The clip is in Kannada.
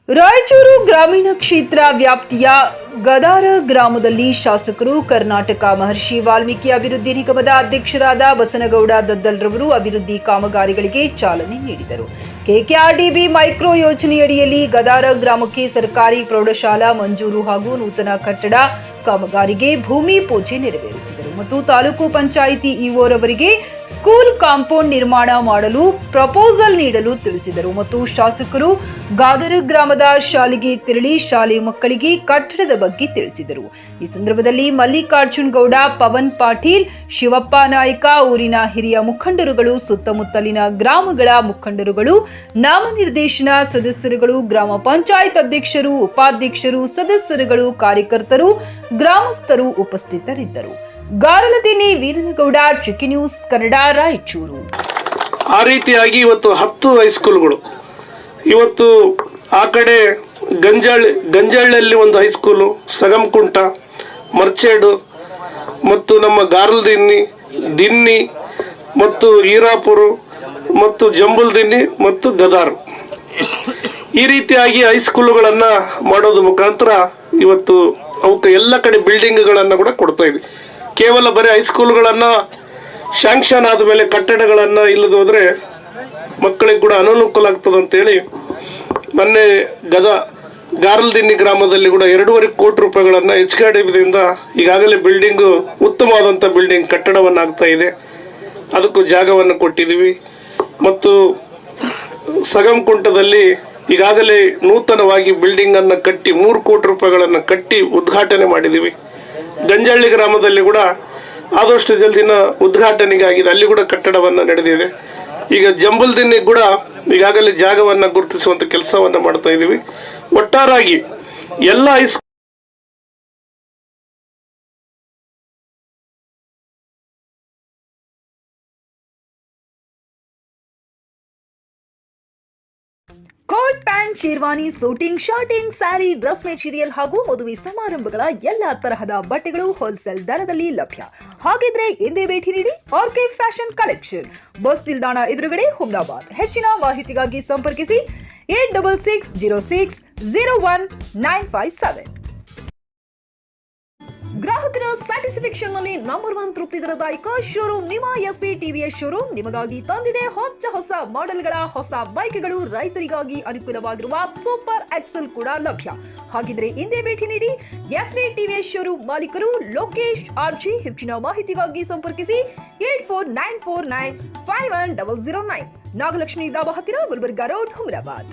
ರಾಯಚೂರು ಗ್ರಾಮೀಣ ಕ್ಷೇತ್ರ ವ್ಯಾಪ್ತಿಯ ಗದಾರ ಗ್ರಾಮದಲ್ಲಿ ಶಾಸಕರು ಕರ್ನಾಟಕ ಮಹರ್ಷಿ ವಾಲ್ಮೀಕಿ ಅಭಿವೃದ್ಧಿ ನಿಗಮದ ಅಧ್ಯಕ್ಷರಾದ ಬಸನಗೌಡ ದದ್ದಲ್ ರವರು ಅಭಿವೃದ್ಧಿ ಕಾಮಗಾರಿಗಳಿಗೆ ಚಾಲನೆ ನೀಡಿದರು. ಕೆಕೆಆರ್ಡಿಬಿ ಮೈಕ್ರೋ ಯೋಜನೆಯಡಿಯಲ್ಲಿ ಗದಾರ ಗ್ರಾಮಕ್ಕೆ ಸರ್ಕಾರಿ ಪ್ರೌಢಶಾಲಾ ಮಂಜೂರು ಹಾಗೂ ನೂತನ ಕಟ್ಟಡ ಕಾಮಗಾರಿಗೆ ಭೂಮಿ ಪೂಜೆ ನೆರವೇರಿಸಿದರು ಮತ್ತು ತಾಲೂಕು ಪಂಚಾಯಿತಿ ಇಒರವರಿಗೆ ಸ್ಕೂಲ್ ಕಾಂಪೌಂಡ್ ನಿರ್ಮಾಣ ಮಾಡಲು ಪ್ರಪೋಸಲ್ ನೀಡಲು ತಿಳಿಸಿದರು ಮತ್ತು ಶಾಸಕರು ಗಾದರ ಗ್ರಾಮದ ಶಾಲೆಗೆ ತೆರಳಿ ಶಾಲೆ ಮಕ್ಕಳಿಗೆ ಕಟ್ಟಡದ ಬಗ್ಗೆ ತಿಳಿಸಿದರು. ಈ ಸಂದರ್ಭದಲ್ಲಿ ಮಲ್ಲಿಕಾರ್ಜುನ್ ಗೌಡ, ಪವನ್ ಪಾಟೀಲ್, ಶಿವಪ್ಪ ನಾಯಕ, ಊರಿನ ಹಿರಿಯ ಮುಖಂಡರುಗಳು, ಸುತ್ತಮುತ್ತಲಿನ ಗ್ರಾಮಗಳ ಮುಖಂಡರುಗಳು, ನಾಮನಿರ್ದೇಶನ ಸದಸ್ಯರುಗಳು, ಗ್ರಾಮ ಪಂಚಾಯತ್ ಅಧ್ಯಕ್ಷರು, ಉಪಾಧ್ಯಕ್ಷರು, ಸದಸ್ಯರುಗಳು, ಕಾರ್ಯಕರ್ತರು, ಗ್ರಾಮಸ್ಥರು ಉಪಸ್ಥಿತರಿದ್ದರು. ಗಾರಲದಿನ್ನಿ ವೀರನಗೌಡ, ಚಿಕ್ಕಿ ನ್ಯೂಸ್ ಕನ್ನಡ, ರಾಯಚೂರು. ಆ ರೀತಿಯಾಗಿ ಇವತ್ತು 10 ಹೈಸ್ಕೂಲ್ಗಳು, ಇವತ್ತು ಆ ಕಡೆ ಗಂಜಾಳಲ್ಲಿ ಒಂದು ಹೈಸ್ಕೂಲು, ಸಗಂಕುಂಟ, ಮರ್ಚೇಡು ಮತ್ತು ನಮ್ಮ ಗಾರಲದಿನ್ನಿ, ದಿನ್ನಿ ಮತ್ತು ಈರಾಪುರ ಮತ್ತು ಜಂಬುಲ್ದಿನ್ನಿ ಮತ್ತು ಗದಾರ್, ಈ ರೀತಿಯಾಗಿ ಹೈಸ್ಕೂಲುಗಳನ್ನು ಮಾಡೋದ್ರ ಮುಖಾಂತರ ಇವತ್ತು ಅವಕ್ಕೆ ಎಲ್ಲ ಕಡೆ ಬಿಲ್ಡಿಂಗ್ಗಳನ್ನು ಕೂಡ ಕೊಡ್ತಾ ಇದ್ವಿ. ಕೇವಲ ಬರೀ ಹೈಸ್ಕೂಲ್ಗಳನ್ನು ಶಾಂಕ್ಷನ್ ಆದಮೇಲೆ ಕಟ್ಟಡಗಳನ್ನು ಇಲ್ಲದ ಹೋದರೆ ಮಕ್ಕಳಿಗೆ ಕೂಡ ಅನಾನುಕೂಲ ಆಗ್ತದೆ ಅಂತೇಳಿ ಮೊನ್ನೆ ಗಾರಲದಿನ್ನಿ ಗ್ರಾಮದಲ್ಲಿ ಕೂಡ 2.5 ಕೋಟಿ ರೂಪಾಯಿಗಳನ್ನು HKDBದಿಂದ ಈಗಾಗಲೇ ಬಿಲ್ಡಿಂಗು, ಉತ್ತಮವಾದಂಥ ಬಿಲ್ಡಿಂಗ್ ಕಟ್ಟಡವನ್ನು ಆಗ್ತಾ ಇದೆ. ಅದಕ್ಕೂ ಜಾಗವನ್ನು ಕೊಟ್ಟಿದ್ದೀವಿ. ಮತ್ತು ಸಗಂಕುಂಟದಲ್ಲಿ ಈಗಾಗಲೇ ನೂತನವಾಗಿ ಬಿಲ್ಡಿಂಗನ್ನು ಕಟ್ಟಿ 3 ಕೋಟಿ ರೂಪಾಯಿಗಳನ್ನು ಕಟ್ಟಿ ಉದ್ಘಾಟನೆ ಮಾಡಿದ್ದೀವಿ. ಗಂಜಳ್ಳಿ ಗ್ರಾಮದಲ್ಲಿ ಕೂಡ ಆದಷ್ಟು ಜಲ್ದಿನ ಉದ್ಘಾಟನೆಗಾಗಿದೆ, ಅಲ್ಲಿ ಕೂಡ ಕಟ್ಟಡವನ್ನು ನಡೆದಿದೆ. ಈಗ ಜಂಬುಲ್ದಿನ್ನಿ ಕೂಡ ಈಗಾಗಲೇ ಜಾಗವನ್ನು ಗುರುತಿಸುವಂಥ ಕೆಲಸವನ್ನು ಮಾಡ್ತಾ ಇದ್ದೀವಿ. ಒಟ್ಟಾರಾಗಿ ಎಲ್ಲ coat pant, sherwani, suiting, shirting, sari, dress material ಹಾಗೂ ಮದುವೆ ಸಮಾರಂಭಗಳ ಎಲ್ಲ ತರಹದ ಬಟ್ಟೆಗಳು ಹೋಲ್ಸೇಲ್ ದರದಲ್ಲಿ ಲಭ್ಯ. ಹಾಗಿದ್ರೆ ಎಂದೇ ಭೇಟಿ ನೀಡಿ ಆರ್ಕೆ ಫ್ಯಾಷನ್ ಕಲೆಕ್ಷನ್, ಬಸ್ ನಿಲ್ದಾಣ ಎದುರುಗಡೆ, ಹುಮ್ನಾಬಾದ್. ಹೆಚ್ಚಿನ ಮಾಹಿತಿಗಾಗಿ ಸಂಪರ್ಕಿಸಿ 8660601957. ಗ್ರಾಹಕರ ಸ್ಯಾಟಿಸ್ಫ್ಯಾಕ್ಷನ್ ನಲ್ಲಿ ನಂಬರ್ 1 ತೃಪ್ತಿದಾಯಕ ಶೋರೂಮ್ ನಿಮ್ಮ ಎಸ್ಪಿ ಟಿವಿಎಸ್ ಶೋರೂಮ್ ನಿಮಗಾಗಿ ತಂದಿದೆ ಹೊಸ ಮಾಡೆಲ್ಗಳ ಹೊಸ ಬೈಕ್ಗಳು. ರೈತರಿಗಾಗಿ ಅನುಕೂಲವಾಗಿರುವ ಸೂಪರ್ ಎಕ್ಸೆಲ್ ಕೂಡ ಲಭ್ಯ. ಹಾಗಿದ್ರೆ ಹಿಂದೆ ಭೇಟಿ ನೀಡಿ ಎಸ್ಪಿ ಟಿವಿಎಸ್ ಶೋರೂಮ್ ಮಾಲೀಕರು ಲೋಕೇಶ್ RG. ಹೆಚ್ಚಿನ ಮಾಹಿತಿಗಾಗಿ ಸಂಪರ್ಕಿಸಿ 8494951009. ನಾಗಲಕ್ಷ್ಮಿ ದಾಬಾ ಹತ್ತಿರ, ಗುಲ್ಬರ್ಗಾ ರೋಡ್, ಹುಮ್ನಾಬಾದ್.